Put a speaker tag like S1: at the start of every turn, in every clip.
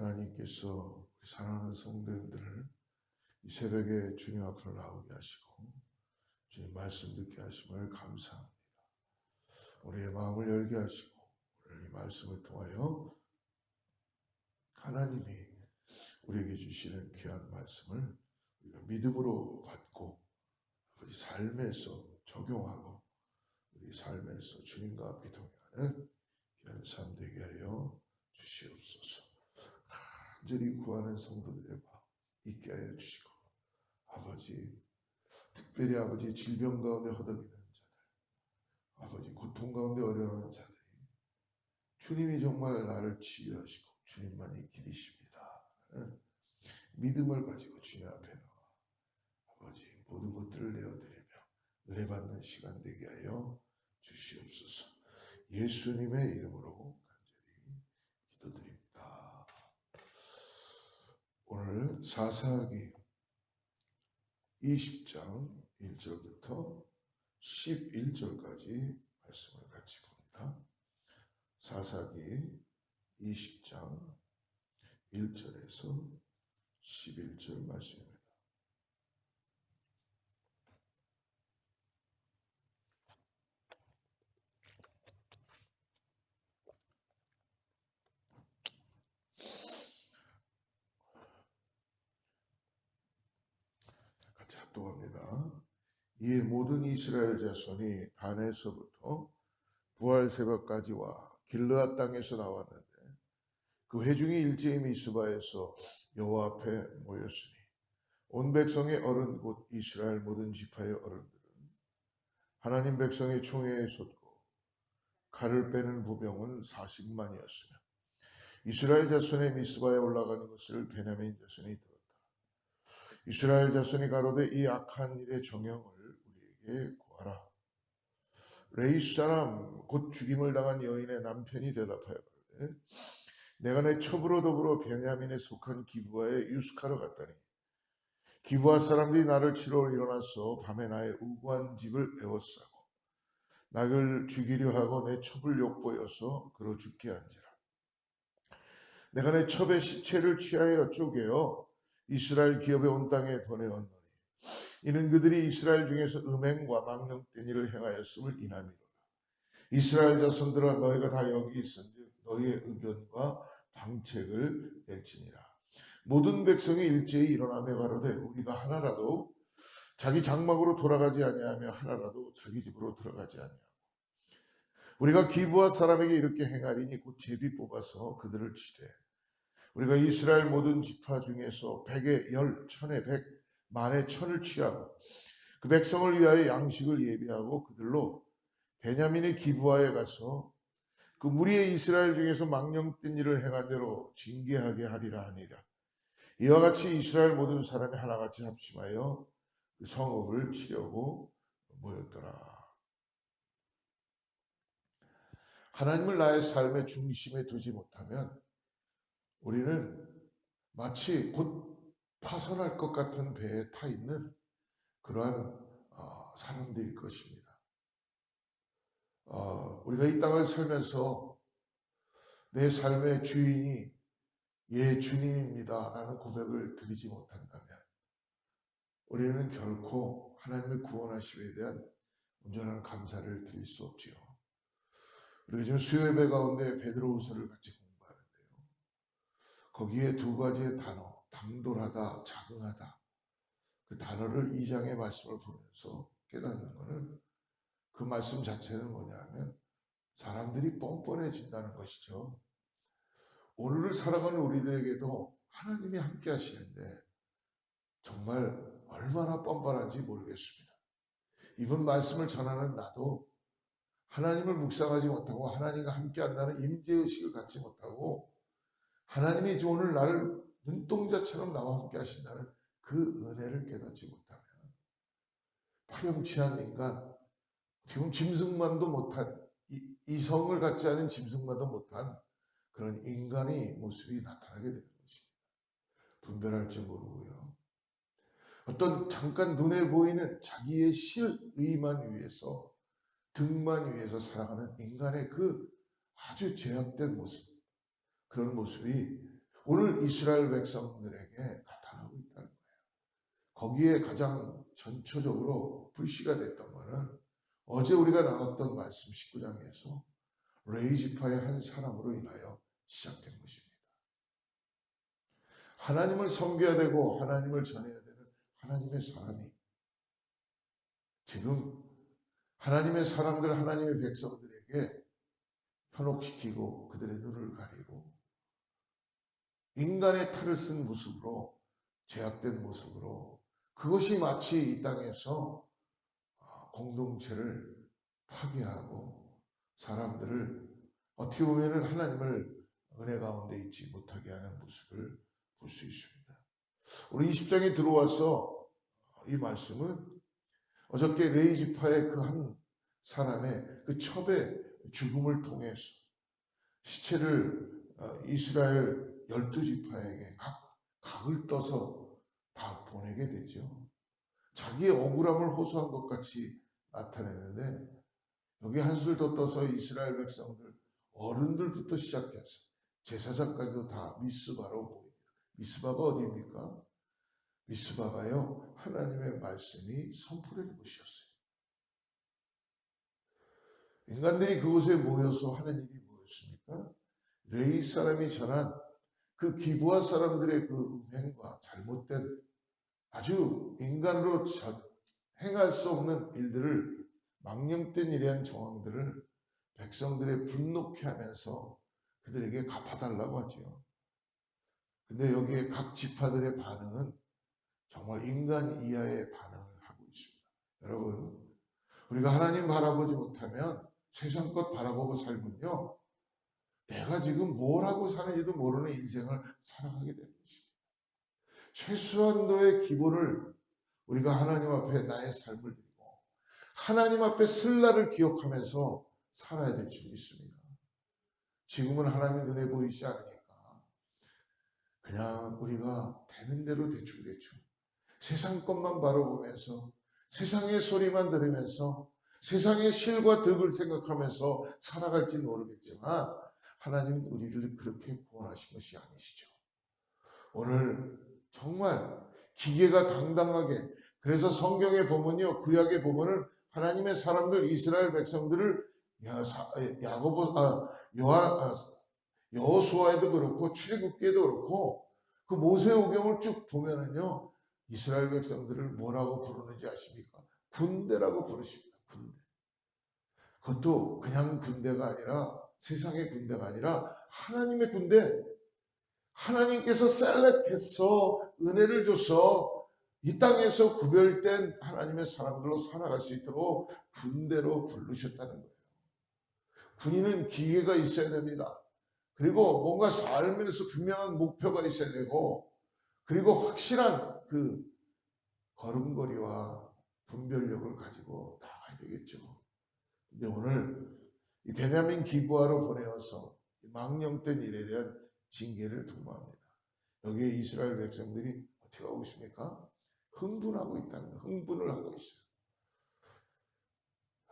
S1: 하나님께서 우리 사랑하는 성도님들을 이 새벽에 주님 앞으로 나오게 하시고 주님 말씀 듣게 하심을 감사합니다. 우리의 마음을 열게 하시고 오늘 이 말씀을 통하여 하나님이 우리에게 주시는 귀한 말씀을 우리가 믿음으로 받고 우리 삶에서 적용하고 우리 삶에서 주님과 함께 동행하는 귀한 삶 되게 하여 주시옵소서. 간절히 구하는 성도들의 마음 있게 하여 주시고 아버지, 특별히 아버지 질병 가운데 허덕이는 자들, 아버지 고통 가운데 어려워하는 자들이 주님이 정말 나를 치유하시고 주님만이 길이십니다. 믿음을 가지고 주님 앞에 나와 아버지 모든 것들을 내어드리며 은혜 받는 시간 되게 하여 주시옵소서. 예수님의 이름으로 간절히 기도드립니다. 오늘 사사기 20장 1절부터 11절까지 말씀을 같이 봅니다. 사사기 20장 1절에서 11절 말씀입니다. 같이 합독합니다. 이에 모든 이스라엘 자손이 단에서부터 부활 새벽까지와 길르앗 땅에서 나왔는데 그 회중이 일제히 미스바에서 여호와 앞에 모였으니 온 백성의 어른 곧 이스라엘 모든 지파의 어른들은 하나님 백성의 총회에 섰고 칼을 빼는 부병은 40만이었으며 이스라엘 자손의 미스바에 올라가는 것을 베냐민 자손이 들었다. 이스라엘 자손이 가로되 이 악한 일의 정형을 우리에게 구하라. 레이스 사람 곧 죽임을 당한 여인의 남편이 대답하여 가로되 내가 내 첩으로 더불어 베냐민에 속한 기브아에 유스카로 갔더니 기브아 사람들이 나를 치러 일어나서 밤에 나의 우고한 집을 에워싸고 나를 죽이려 하고 내 첩을 욕보여서 그로 죽게 한지라. 내가 내 첩의 시체를 취하여 쪼개어 이스라엘 기업에 온 땅에 보내었노니 이는 그들이 이스라엘 중에서 음행과 망령된 일을 행하였음을 인함이로라. 이스라엘 자손들아 너희가 다 여기 있은즉 너희의 의견과 방책을 낼지니라. 모든 백성이 일제히 일어나며 가로되 우리가 하나라도 자기 장막으로 돌아가지 아니하며 하나라도 자기 집으로 들어가지 아니하고 우리가 기브아 사람에게 이렇게 행하리니 곧 제비 뽑아서 그들을 치되 우리가 이스라엘 모든 지파 중에서 100에 10, 1000에 100, 만에 1000을 취하고 그 백성을 위하여 양식을 예비하고 그들로 베냐민의 기브아에 가서 그 무리의 이스라엘 중에서 망령된 일을 행한 대로 징계하게 하리라 하니라. 이와 같이 이스라엘 모든 사람이 하나같이 합심하여 그 성읍을 치려고 모였더라. 하나님을 나의 삶의 중심에 두지 못하면 우리는 마치 곧 파손할 것 같은 배에 타 있는 그러한 사람들일 것입니다. 우리가 이 땅을 살면서 내 삶의 주인이 예 주님입니다 라는 고백을 드리지 못한다면 우리는 결코 하나님의 구원하심에 대한 온전한 감사를 드릴 수 없지요. 우리가 지금 수요예배 가운데 베드로후서를 같이 공부하는데요. 거기에 두 가지의 단어, 당돌하다, 자긍하다. 그 단어를 2장의 말씀을 보면서 깨닫는 것은 그 말씀 자체는 뭐냐면 사람들이 뻔뻔해진다는 것이죠. 오늘을 살아가는 우리들에게도 하나님이 함께 하시는데 정말 얼마나 뻔뻔한지 모르겠습니다. 이번 말씀을 전하는 나도 하나님을 묵상하지 못하고 하나님과 함께 한다는 임재의식을 갖지 못하고 하나님이 오늘 나를 눈동자처럼 나와 함께 하신다는 그 은혜를 깨닫지 못하면 파렴치한 인간, 지금 짐승만도 못한 이성을 갖지 않은 짐승만도 못한 그런 인간의 모습이 나타나게 되는 것입니다. 분별할 줄 모르고요. 어떤 잠깐 눈에 보이는 자기의 실의만 위해서 등만 위해서 살아가는 인간의 그 아주 제약된 모습, 그런 모습이 오늘 이스라엘 백성들에게 나타나고 있다는 거예요. 거기에 가장 전초적으로 불씨가 됐던 것은 어제 우리가 나눴던 말씀 19장에서 레위 지파의 한 사람으로 인하여 시작된 것입니다. 하나님을 섬겨야 되고 하나님을 전해야 되는 하나님의 사람이 지금 하나님의 사람들, 하나님의 백성들에게 현혹시키고 그들의 눈을 가리고 인간의 탈을 쓴 모습으로, 죄악된 모습으로, 그것이 마치 이 땅에서 공동체를 파괴하고 사람들을 어떻게 보면 하나님을 은혜 가운데 있지 못하게 하는 모습을 볼 수 있습니다. 우리 20장에 들어와서 이 말씀은 어저께 레위 지파의 그 한 사람의 그 첩의 죽음을 통해서 시체를 이스라엘 12지파에게 각을 떠서 다 보내게 되죠. 자기의 억울함을 호소한 것 같이 나타내는데 여기 한술 더 떠서 이스라엘 백성들 어른들부터 시작해서 제사장까지도 다 미스바로 보입니다. 미스바가 어디입니까? 미스바가요, 하나님의 말씀이 선포된 곳이었어요. 인간들이 그곳에 모여서 하는 일이 뭐였습니까? 레위 사람이 전한 그 기브아 사람들의 그 음행과 잘못된 아주 인간으로 행할 수 없는 일들을, 망령된 이러한 정황들을 백성들의 분노케 하면서 그들에게 갚아달라고 하죠. 근데 여기에 각 지파들의 반응은 정말 인간 이하의 반응을 하고 있습니다. 여러분, 우리가 하나님 바라보지 못하면 세상 것 바라보고 살면요, 내가 지금 뭘 하고 사는지도 모르는 인생을 살아가게 되는 것입니다. 최소한도의 기본을 우리가 하나님 앞에 나의 삶을 드리고 하나님 앞에 쓸 날을 기억하면서 살아야 될 줄 믿습니다. 지금은 하나님 눈에 보이지 않으니까 그냥 우리가 되는 대로 대충 세상 것만 바라보면서 세상의 소리만 들으면서 세상의 실과 덕을 생각하면서 살아갈지는 모르겠지만 하나님은 우리를 그렇게 구원하신 것이 아니시죠. 오늘 정말 기계가 당당하게, 그래서 성경에 보면요, 구약에 보면은 하나님의 사람들 이스라엘 백성들을 여호수아에도 그렇고 출애굽기에도 그렇고 그 모세오경을 쭉 보면은요, 이스라엘 백성들을 뭐라고 부르는지 아십니까? 군대라고 부르십니다. 군대. 그것도 그냥 군대가 아니라 세상의 군대가 아니라 하나님의 군대. 하나님께서 셀렉해서 은혜를 줘서 이 땅에서 구별된 하나님의 사람들로 살아갈 수 있도록 군대로 부르셨다는 거예요. 군인은 기계가 있어야 됩니다. 그리고 뭔가 삶에서 분명한 목표가 있어야 되고, 그리고 확실한 그 걸음걸이와 분별력을 가지고 나가야 되겠죠. 근데 오늘 이 베냐민 기브아로 보내어서 망령된 일에 대한 징계를 도모합니다. 여기에 이스라엘 백성들이 어떻게 하고 있습니까? 흥분하고 있다는 거예요. 흥분을 하고 있어요.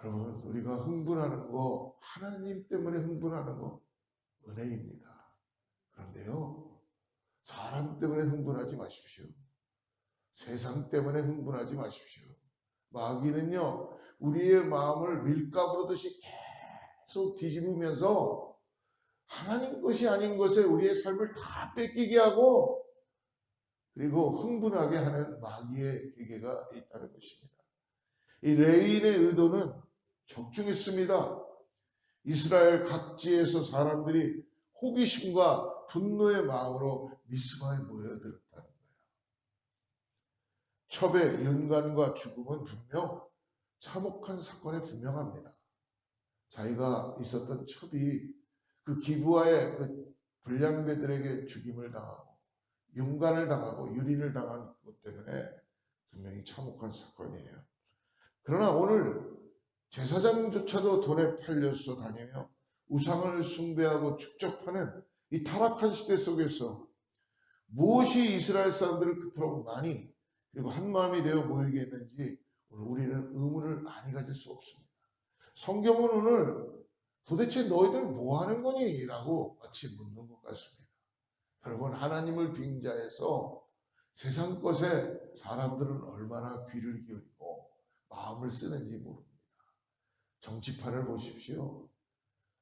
S1: 여러분, 우리가 흥분하는 거, 하나님 때문에 흥분하는 거 은혜입니다. 그런데요, 사람 때문에 흥분하지 마십시오. 세상 때문에 흥분하지 마십시오. 마귀는요, 우리의 마음을 밀가부로 듯이 계속 뒤집으면서 하나님 것이 아닌 것에 우리의 삶을 다 뺏기게 하고, 그리고 흥분하게 하는 마귀의 기계가 있다는 것입니다. 이 레위인의 의도는 적중했습니다. 이스라엘 각지에서 사람들이 호기심과 분노의 마음으로 미스바에 모여들었다는 거예요. 첩의 연간과 죽음은 분명 참혹한 사건에 분명합니다. 자기가 있었던 첩이 그 기브아의 그 불량배들에게 죽임을 당하고 윤간을 당하고 유린을 당한 것 때문에 분명히 참혹한 사건이에요. 그러나 오늘 제사장조차도 돈에 팔려서 다니며 우상을 숭배하고 축적하는 이 타락한 시대 속에서 무엇이 이스라엘 사람들을 그토록 많이 그리고 한마음이 되어 모이게 했는지 오늘 우리는 의문을 많이 가질 수 없습니다. 성경은 오늘 도대체 너희들 뭐 하는 거니? 라고 마치 묻는 것 같습니다. 여러분, 하나님을 빙자해서 세상 것에 사람들은 얼마나 귀를 기울이고 마음을 쓰는지 모릅니다. 정치판을 보십시오.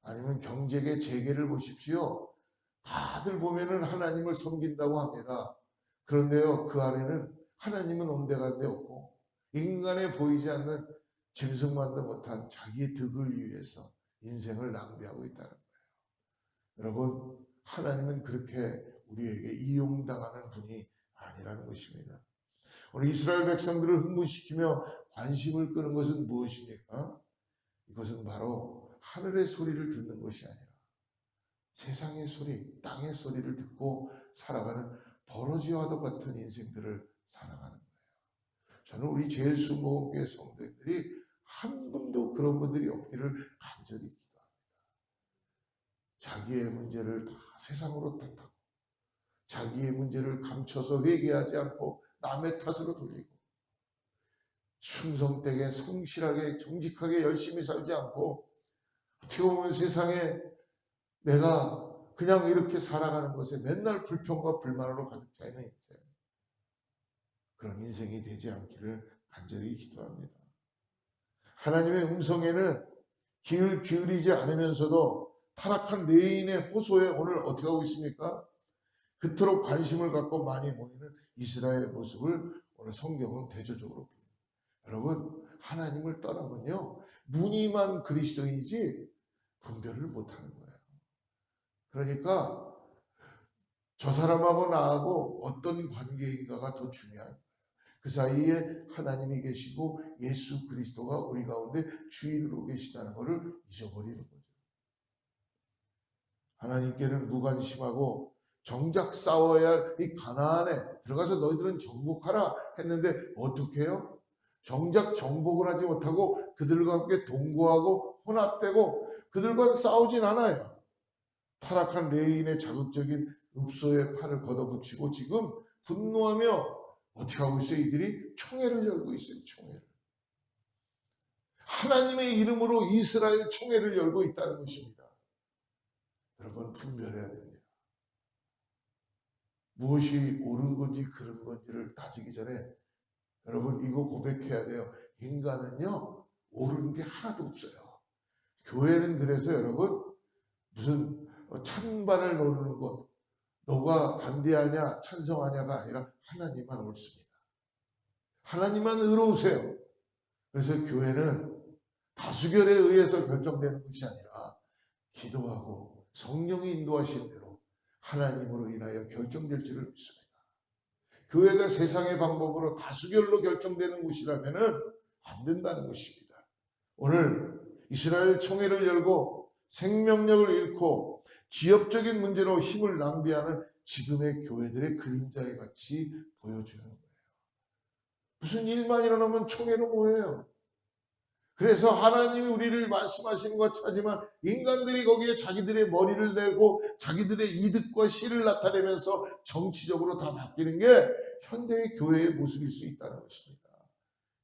S1: 아니면 경제계 재계를 보십시오. 다들 보면은 하나님을 섬긴다고 합니다. 그런데요, 그 안에는 하나님은 온데간데 없고 인간에 보이지 않는 짐승만도 못한 자기의 득을 위해서 인생을 낭비하고 있다는 거예요. 여러분, 하나님은 그렇게 우리에게 이용당하는 분이 아니라는 것입니다. 오늘 이스라엘 백성들을 흥분시키며 관심을 끄는 것은 무엇입니까? 이것은 바로 하늘의 소리를 듣는 것이 아니라 세상의 소리, 땅의 소리를 듣고 살아가는 버러지와도 같은 인생들을 살아가는 거예요. 저는 우리 제일순복음교회 성도들이 한 분도 그런 분들이 없기를 간절히 기도합니다. 자기의 문제를 다 세상으로 탓하고 자기의 문제를 감춰서 회개하지 않고 남의 탓으로 돌리고 충성되게 성실하게 정직하게 열심히 살지 않고 어떻게 보면 세상에 내가 그냥 이렇게 살아가는 것에 맨날 불평과 불만으로 가득 차 있는 인생, 그런 인생이 되지 않기를 간절히 기도합니다. 하나님의 음성에는 귀를 기울이지 않으면서도 타락한 레인의 호소에 오늘 어떻게 하고 있습니까? 그토록 관심을 갖고 많이 모이는 이스라엘의 모습을 오늘 성경은 대조적으로 보입니다. 여러분, 하나님을 떠나면요, 무늬만 그리스도인이지 분별을 못하는 거예요. 그러니까 저 사람하고 나하고 어떤 관계인가가 더 중요한 거예요. 그 사이에 하나님이 계시고 예수 그리스도가 우리 가운데 주인으로 계시다는 것을 잊어버리는 거죠. 하나님께는 무관심하고 정작 싸워야 할 이 가나안에 들어가서 너희들은 정복하라 했는데 어떻게 해요? 정작 정복을 하지 못하고 그들과 함께 동거하고 혼합되고 그들과 싸우진 않아요. 타락한 레인의 자극적인 읍소의 팔을 걷어붙이고 지금 분노하며 어떻게 하고 있어요? 이들이 총회를 열고 있어요. 총회를. 하나님의 이름으로 이스라엘 총회를 열고 있다는 것입니다. 여러분, 분별해야 됩니다. 무엇이 옳은 건지 그른 건지를 따지기 전에 여러분, 이거 고백해야 돼요. 인간은요, 옳은 게 하나도 없어요. 교회는 그래서 여러분, 무슨 찬반을 노리는 것, 너가 반대하냐 찬성하냐가 아니라 하나님만 옳습니다. 하나님만 의로우세요. 그래서 교회는 다수결에 의해서 결정되는 것이 아니라 기도하고 성령이 인도하신 대로 하나님으로 인하여 결정될 줄을 믿습니다. 교회가 세상의 방법으로 다수결로 결정되는 곳이라면 안 된다는 것입니다. 오늘 이스라엘 총회를 열고 생명력을 잃고 지역적인 문제로 힘을 낭비하는 지금의 교회들의 그림자에 같이 보여주는 거예요. 무슨 일만 일어나면 총회로 모여요. 그래서 하나님이 우리를 말씀하시는 것 하지만 인간들이 거기에 자기들의 머리를 내고 자기들의 이득과 실을 나타내면서 정치적으로 다 바뀌는 게 현대의 교회의 모습일 수 있다는 것입니다.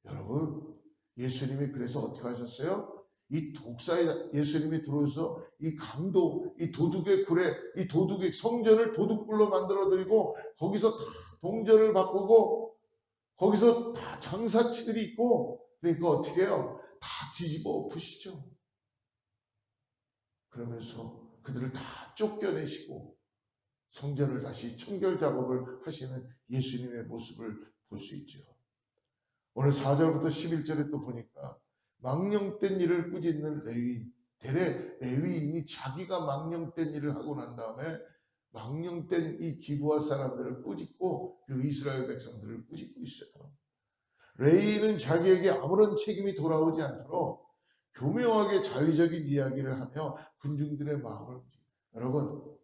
S1: 여러분, 예수님이 그래서 어떻게 하셨어요? 이 독사에 예수님이 들어오셔서 이 강도, 이 도둑의 굴에, 이 도둑의 성전을 도둑굴로 만들어드리고 거기서 다 동전을 바꾸고 거기서 다 장사치들이 있고 그러니까 어떻게 해요? 다 뒤집어 엎으시죠. 그러면서 그들을 다 쫓겨내시고 성전을 다시 청결 작업을 하시는 예수님의 모습을 볼 수 있죠. 오늘 4절부터 11절에 또 보니까 망령된 일을 꾸짖는 레위인, 대래 레위인이 자기가 망령된 일을 하고 난 다음에 망령된 이 기브아 사람들을 꾸짖고 그리고 이스라엘 백성들을 꾸짖고 있어요. 레위인은 자기에게 아무런 책임이 돌아오지 않도록 교묘하게 자의적인 이야기를 하며 군중들의 마음을 움직여요. 여러분,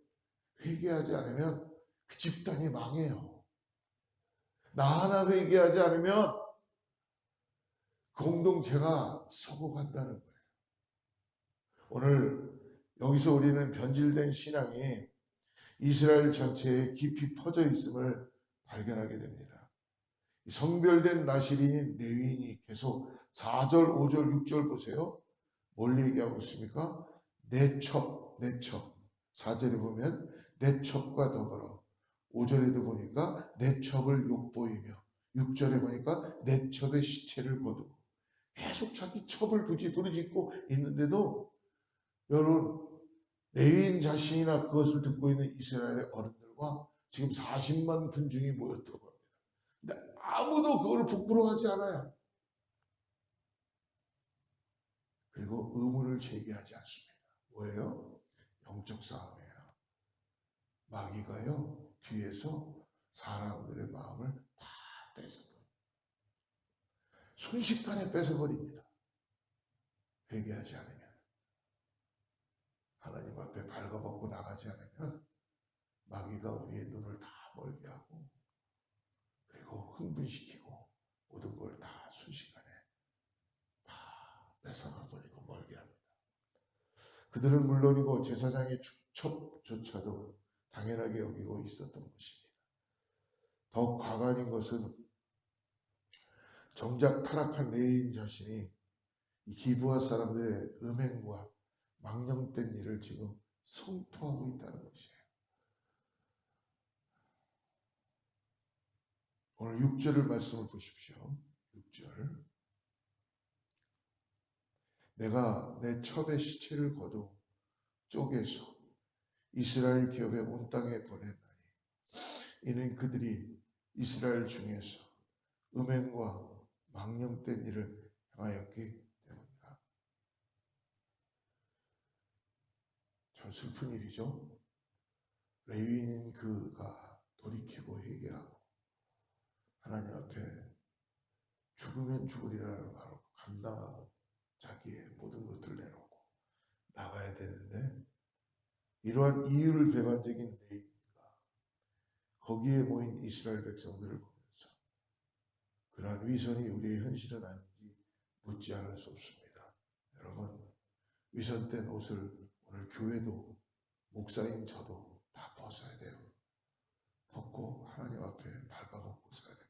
S1: 회개하지 않으면 그 집단이 망해요. 나 하나 회개하지 않으면 공동체가 서고간다는 거예요. 오늘 여기서 우리는 변질된 신앙이 이스라엘 전체에 깊이 퍼져 있음을 발견하게 됩니다. 성별된 나실인 레위인이 계속 4절, 5절, 6절 보세요. 뭘 얘기하고 있습니까? 내 첩, 내 첩. 4절에 보면 내 첩과 더불어 5절에도 보니까 내 첩을 욕보이며 6절에 보니까 내 첩의 시체를 거두고 계속 자기 첩을 부르짖고 있는데도 여러분 레위인 자신이나 그것을 듣고 있는 이스라엘의 어른들과 지금 40만 군중이 모였다고 합니다. 근데 아무도 그걸 부끄러워하지 않아요. 그리고 의문을 제기하지 않습니다. 뭐예요? 영적 싸움이에요. 마귀가요 뒤에서 사람들의 마음을 다 뺏어버립니다. 순식간에 뺏어버립니다. 회개하지 않으면, 하나님 앞에 발가벗고 나가지 않으면 마귀가 우리의 눈을 다 멀게 하고 그리고 흥분시키고 모든 걸 다 순식간에 다 뺏어가버리고 멀게 합니다. 그들은 물론이고 제사장의 첩조차도 당연하게 여기고 있었던 것입니다. 더욱 과관인 것은 정작 타락한 레위인 자신이 이 기브아 사람들의 음행과 망령된 일을 지금 성토하고 있다는 것이에요. 오늘 6절을 말씀을 보십시오. 6절. 내가 내 첩의 시체를 거두 쪼개서 이스라엘 기업의 온 땅에 보냈나니 이는 그들이 이스라엘 중에서 음행과 망령된 일을 행하였기 때문이다. 참 슬픈 일이죠. 레위인인 그가 돌이키고 회개하고 하나님 앞에 죽으면 죽으리라는 말로 감당하고 자기의 모든 것들을 내놓고 나가야 되는데 이러한 이유를 배반적인 레위인과 거기에 모인 이스라엘 백성들을 보면서 그러한 위선이 우리의 현실은 아닌지 묻지 않을 수 없습니다. 여러분, 위선된 옷을 오늘 교회도 목사인 저도 다 벗어야 돼요. 벗고 하나님 앞에 발가벗고 서야 됩니다.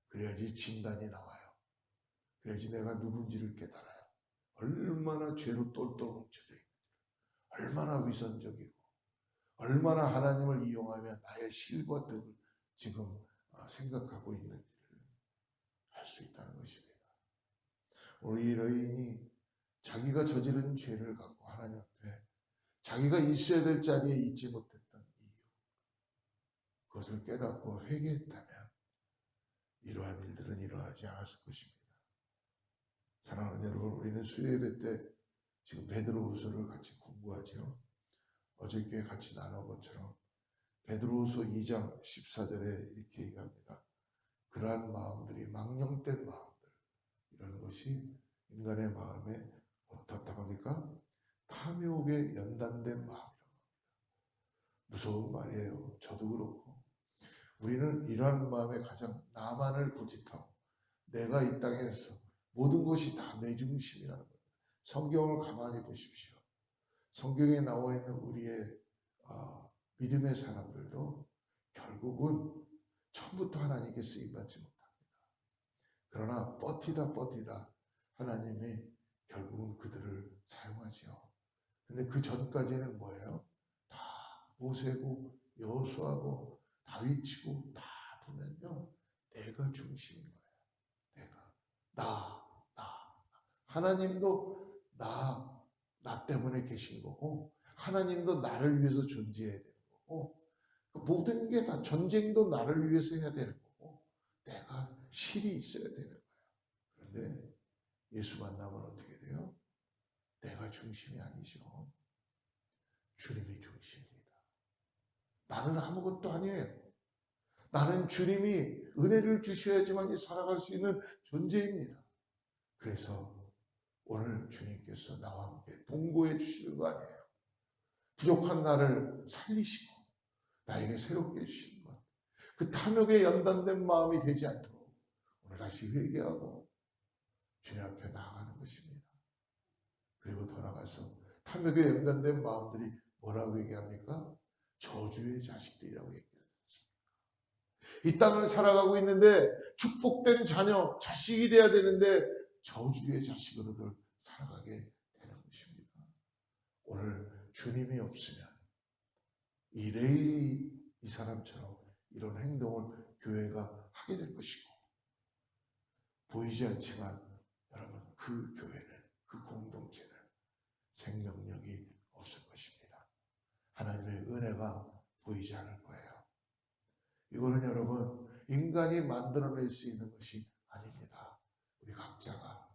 S1: 그래야지 진단이 나와요. 그래야지 내가 누군지를 깨달아요. 얼마나 죄로 똘똘 뭉쳐져 있는지, 얼마나 위선적이고 얼마나 하나님을 이용하며 나의 실과 덕을 지금 생각하고 있는지를 알 수 있다는 것입니다. 우리 여인이 자기가 저지른 죄를 갖고 하나님 앞에 자기가 있어야 될 자리에 있지 못했던 이유, 그것을 깨닫고 회개했다면 이러한 일들은 일어나지 않았을 것입니다. 사랑하는 여러분, 우리는 수요예배 때 지금 베드로후서를 같이 공부하죠. 어저께 같이 나눈 것처럼 베드로후서 2장 14절에 이렇게 얘기합니다. 그러한 마음들이 망령된 마음들, 이런 것이 인간의 마음에 어떻다고 합니까? 탐욕에 연단된 마음이라고 합니다. 무서운 말이에요. 저도 그렇고 우리는 이러한 마음에 가장 나만을 고집하고 내가 이 땅에서 모든 것이 다 내 중심이라는 겁니다. 성경을 가만히 보십시오. 성경에 나와 있는 우리의 믿음의 사람들도 결국은 처음부터 하나님께 쓰임받지 못합니다. 그러나 버티다 하나님이 결국은 그들을 사용하지요. 근데 그 전까지는 뭐예요? 다 모세고 여호수아고 다윗이고 다 보면요, 내가 중심인 거예요. 내가 나 하나님도 나 때문에 계신 거고 하나님도 나를 위해서 존재해야 되는 거고 모든 게 다 전쟁도 나를 위해서 해야 되는 거고 내가 실이 있어야 되는 거예요. 그런데 예수 만나면 어떻게 돼요? 내가 중심이 아니죠. 주님이 중심입니다. 나는 아무것도 아니에요. 나는 주님이 은혜를 주셔야지만 살아갈 수 있는 존재입니다. 그래서 오늘 주님께서 나와 함께 동거해 주시는 거 아니에요. 부족한 나를 살리시고 나에게 새롭게 해주시는 것. 그 탐욕에 연단된 마음이 되지 않도록 오늘 다시 회개하고 주님 앞에 나아가는 것입니다. 그리고 돌아가서 탐욕에 연단된 마음들이 뭐라고 얘기합니까? 저주의 자식들이라고 얘기합니다. 이 땅을 살아가고 있는데 축복된 자녀, 자식이 돼야 되는데 저주의 자식으로들 살아가게 되는 것입니다. 오늘 주님이 없으면 이 레위 이 사람처럼 이런 행동을 교회가 하게 될 것이고, 보이지 않지만 여러분, 그 교회는, 그 공동체는 생명력이 없을 것입니다. 하나님의 은혜가 보이지 않을 거예요. 이거는 여러분, 인간이 만들어낼 수 있는 것이 아닙니다. 우리 각자가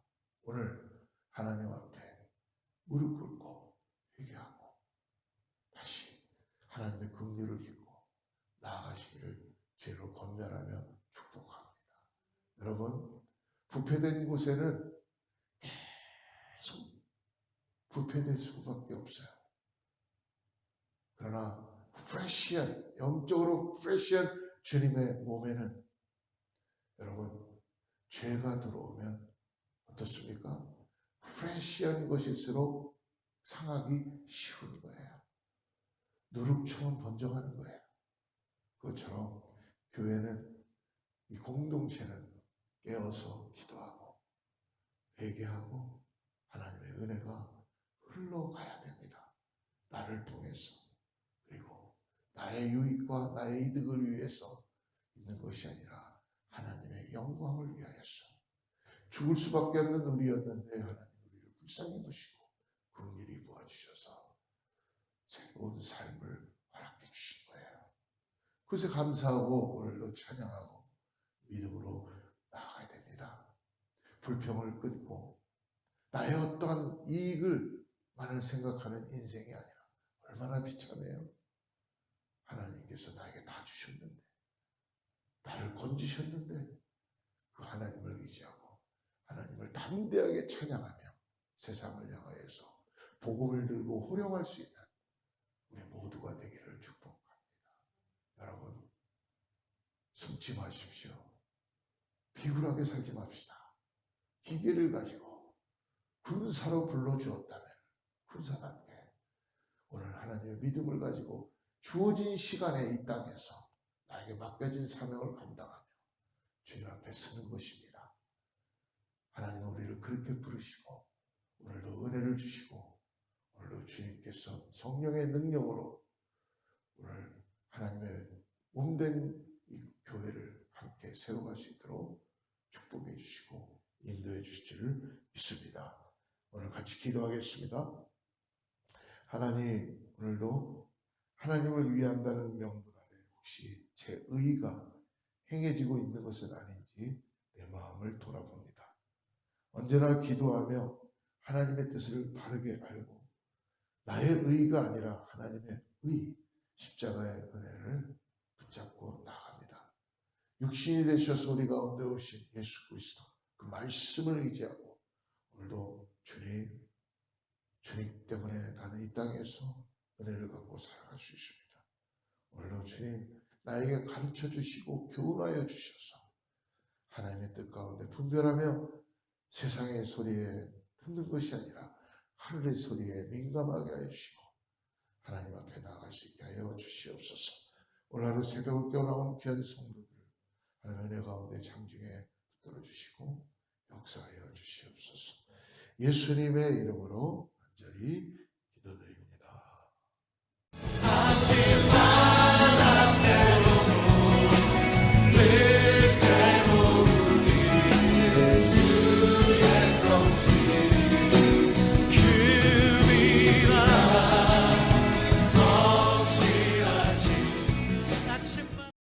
S1: 오늘 하나님 앞에 무릎 꿇고 회개하고 다시 하나님의 긍휼을 믿고 나아가시기를 죄로 권면하며 축복합니다. 여러분, 부패된 곳에는 계속 부패될 수밖에 없어요. 그러나 프레시한, 영적으로 프레시한 주님의 몸에는 여러분, 죄가 들어오면 어떻습니까? 프레시한 것일수록 상하기 쉬운 거예요. 누룩처럼 번져가는 거예요. 그것처럼 교회는, 이 공동체는 깨어서 기도하고 회개하고 하나님의 은혜가 흘러가야 됩니다. 나를 통해서. 그리고 나의 유익과 나의 이득을 위해서 있는 것이 아니라 하나님의 영광을 위하여서. 죽을 수밖에 없는 우리였는데 하나님 우리를 불쌍히 보시고 긍휼히 보아주셔서 새로운 삶을 허락해 주신 거예요. 그래서 감사하고 오늘도 찬양하고 믿음으로 나아가야 됩니다. 불평을 끊고 나의 어떠한 이익을만을 생각하는 인생이 아니라 얼마나 비참해요. 하나님께서 나에게 다 주셨는데, 나를 건지셨는데 그 하나님을 의지하고 하나님을 담대하게 찬양하며 세상을 향하여서 복음을 들고 호령할 수 있는 우리 모두가 되기를 축복합니다. 여러분, 숨지 마십시오. 비굴하게 살지 맙시다. 기계를 가지고 군사로 불러주었다면 군사답게 오늘 하나님의 믿음을 가지고 주어진 시간에 이 땅에서 나에게 맡겨진 사명을 감당하며 주님 앞에 서는 것입니다. 하나님은 우리를 그렇게 부르시고 오늘도 은혜를 주시고 오늘도 주님께서 성령의 능력으로 오늘 하나님의 몸된 이 교회를 함께 세워갈 수 있도록 축복해 주시고 인도해 주실 줄 믿습니다. 오늘 같이 기도하겠습니다. 하나님, 오늘도 하나님을 위한다는 명분 아래 혹시 제 의가 행해지고 있는 것은 아닌지 내 마음을 돌아봅니다. 언제나 기도하며 하나님의 뜻을 바르게 알고 나의 의가 아니라 하나님의 의, 십자가의 은혜를 붙잡고 나갑니다. 육신이 되셔서 우리 가운데 오신 예수 그리스도 그 말씀을 의지하고 오늘도 주님 때문에 나는 이 땅에서 은혜를 갖고 살아갈 수 있습니다. 오늘도 주님 나에게 가르쳐 주시고 교훈하여 주셔서 하나님의 뜻 가운데 분별하며 세상의 소리에 듣는 것이 아니라 하늘의 소리에 민감하게 하여 주시고 하나님 앞에 나아갈 수 있게 하여 주시옵소서. 오늘 하루 새벽을 깨어나온 귀한 성도들 하나님의 은혜 가운데 장중에 붙들어 주시고 역사하여 주시옵소서. 예수님의 이름으로 간절히